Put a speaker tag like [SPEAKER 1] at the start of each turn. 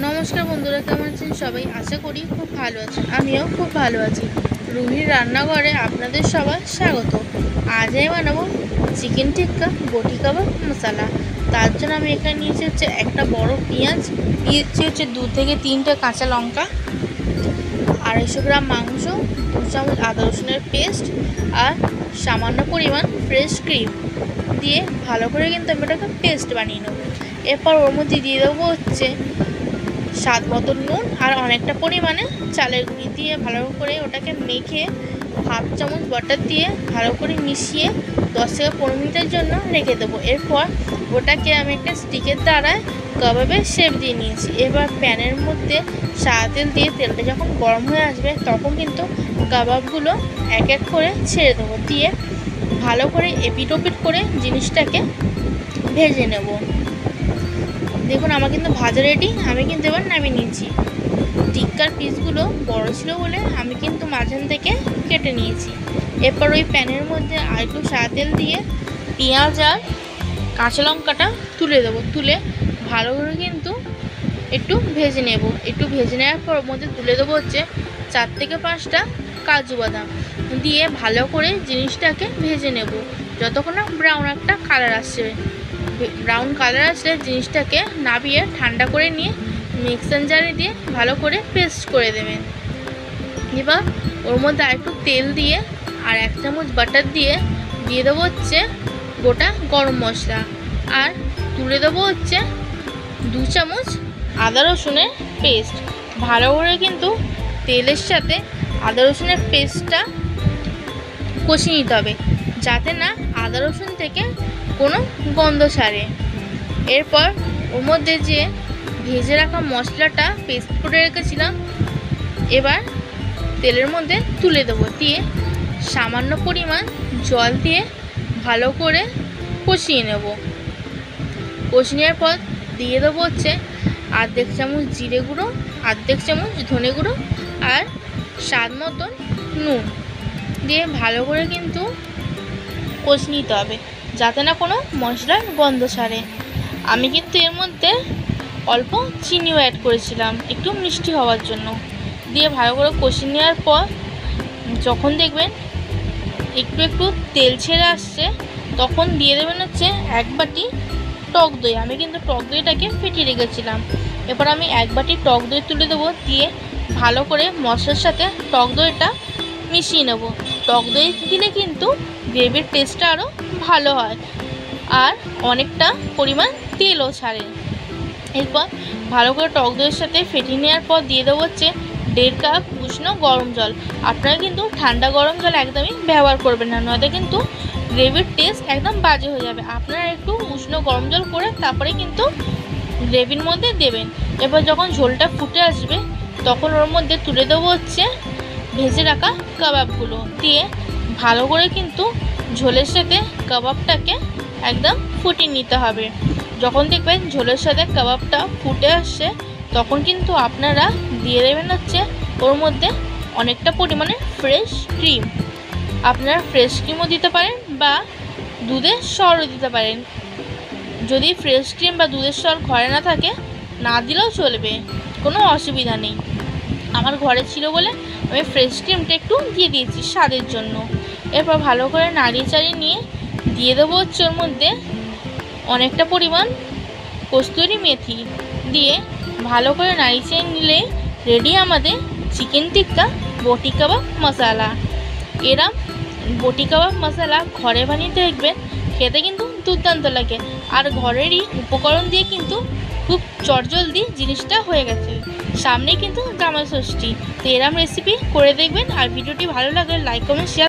[SPEAKER 1] নমস্কার বন্ধুরা, কেমন আছেন সবাই? আশা করি খুব ভালো আছেন। আমিও খুব ভালো আছি। রুহির রান্নাঘরে আপনাদের সবার স্বাগত। আজ আমি বানাবো চিকেন টিক্কা বটি কাবাব মশলা। তার জন্য আমি এখানে নিয়েছি হচ্ছে একটা বড় পেঁয়াজ, নিয়েছি হচ্ছে 2 থেকে 3টে কাঁচা লঙ্কা, 250 গ্রাম মাংস, 2 চামচ আদা রসুনের পেস্ট আর সামান্য পরিমাণ ফ্রেশ ক্রিম দিয়ে ভালো করে কিন্তু আমি এটাকে পেস্ট বানিয়ে নেব। এরপর ওর মধ্যে দিয়ে দেবো হচ্ছে স্বাদ মতো নুন আর অনেকটা পরিমাণে চালের গুঁড়ি দিয়ে ভালো করে ওটাকে মেখে 1/2 চামচ বাটার দিয়ে ভালো করে মিশিয়ে 10 থেকে 15 মিনিটের জন্য রেখে দেবো। এরপর ওটাকে আমি একটা স্টিকের দ্বারা কাবাবের শেপ দিয়ে নিয়েছি। এবার প্যানের মধ্যে সাদা তেল দিয়ে তেলটা যখন গরম হয়ে আসবে তখন কিন্তু কাবাবগুলো এক এক করে ছেড়ে দেবো, দিয়ে ভালো করে এপিট ওপিট করে জিনিসটাকে ভেজে নেব। দেখুন আমার কিন্তু ভাজা রেডি। আমি কিন্তু এবার নামিয়ে নিয়েছি। টিক্কার পিসগুলো বড় ছিল বলে আমি কিন্তু মাঝখান থেকে কেটে নিয়েছি। এরপর ওই প্যানের মধ্যে আর একটু সাদা তেল দিয়ে পেঁয়াজ আর কাঁচা লঙ্কাটা তুলে দেবো। তুলে ভালো করে কিন্তু একটু ভেজে নেব। একটু ভেজে নেওয়ার পর ওর মধ্যে তুলে দেবো হচ্ছে 4 থেকে 5টা কাজু বাদাম দিয়ে ভালো করে জিনিসটাকে ভেজে নেব যতক্ষণ না ব্রাউন একটা কালার আসছে। ব্রাউন কালার আসলে জিনিসটাকে নামিয়ে ঠান্ডা করে নিয়ে মিক্সার জারে দিয়ে ভালো করে পেস্ট করে দেবেন। এবার ওর মধ্যে আরেকটু তেল দিয়ে আর 1 চামচ বাটার দিয়ে দেবো হচ্ছে গোটা গরম মশলা আর তুলে দেবো হচ্ছে 2 চামচ আদা রসুনের পেস্ট। ভালো করে কিন্তু তেলের সাথে আদা রসুনের পেস্টটা কষিয়ে নিতে হবে যাতে না আদা রসুন থেকে কোনো গন্ধ ছাড়ে। এরপর ওর মধ্যে যে ভেজে রাখা মশলাটা পেস্ট করে রেখেছিলাম এবার তেলের মধ্যে তুলে দেবো, দিয়ে সামান্য পরিমাণ জল দিয়ে ভালো করে কষিয়ে নেব। কষিয়ে নেওয়ার পর দিয়ে দেবো হচ্ছে 1/2 চামচ জিরে গুঁড়ো, 1/2 চামচ ধনে গুঁড়ো আর স্বাদ মতন নুন দিয়ে ভালো করে কিন্তু কষিয়ে নিতে হবে যাতে না কোনো মশলার গন্ধ ছাড়ে। আমি কিন্তু এর মধ্যে অল্প চিনিও অ্যাড করেছিলাম একটু মিষ্টি হওয়ার জন্য। দিয়ে ভালো করে কষিয়ে নেওয়ার পর যখন দেখবেন একটু একটু তেল ছেড়ে আসছে তখন দিয়ে দেবেন হচ্ছে 1 বাটি টক দই। আমি কিন্তু টক দইটাকে ফেটিয়ে রেখেছিলাম। এবার আমি 1 বাটি টক দই তুলে দেবো, দিয়ে ভালো করে মশলার সাথে টক দইটা মিশিয়ে নেব। টক দই দিলে কিন্তু গ্রেভির টেস্টটা আরও ভালো হয় আর অনেকটা পরিমাণ তেলও ছাড়ে। এরপর ভালো করে টক দইয়ের সাথে ফেটিয়ে নেওয়ার পর দিয়ে দেবো হচ্ছে 1.5 কাপ উষ্ণ গরম জল। আপনারা কিন্তু ঠান্ডা গরম জল একদমই ব্যবহার করবেন না, নয়তো কিন্তু গ্রেভির টেস্ট একদম বাজে হয়ে যাবে। আপনারা একটু উষ্ণ গরম জল করে তারপরে কিন্তু গ্রেভির মধ্যে দেবেন। এবার যখন ঝোলটা ফুটে আসবে তখন ওর মধ্যে তুলে দেবো হচ্ছে ভেজে রাখা কাবাবগুলো, দিয়ে ভালো করে কিন্তু ঝোলের সাথে কাবাবটাকে একদম ফুটিয়ে নিতে হবে। যখন দেখবেন ঝোলের সাথে কাবাবটা ফুটে আসছে তখন কিন্তু আপনারা দিয়ে দেবেন হচ্ছে ওর মধ্যে অনেকটা পরিমাণে ফ্রেশ ক্রিম। আপনারা ফ্রেশ ক্রিমও দিতে পারেন বা দুধের সরও দিতে পারেন। যদি ফ্রেশ ক্রিম বা দুধের সর ঘরে না থাকে না দিলেও চলবে, কোনো অসুবিধা নেই। আমার ঘরে ছিল বলে আমি ফ্রেশ ক্রিমটা একটু দিয়ে দিয়েছি স্বাদের জন্য। এরপর ভালো করে নাড়িয়ে চাড়িয়ে নিয়ে দিয়ে দেবো হচ্ছে ওর মধ্যে অনেকটা পরিমাণ কস্তুরি মেথি, দিয়ে ভালো করে নাড়িয়ে চাড়িয়ে নিলে রেডি আমাদের চিকেন টিক্কা বটি কাবাব মশলা। এরম বটি কাবাব মশলা ঘরে বানিয়ে দেখবেন, খেতে কিন্তু দুর্দান্ত লাগে আর ঘরেরই উপকরণ দিয়ে কিন্তু খুব চটজলদি জিনিসটা হয়ে গেছে। সামনে কিন্তু জামাই ষষ্ঠী, তো এরম রেসিপি করে দেখবেন। আর ভিডিওটি ভালো লাগলে লাইক কমেন্ট শেয়ার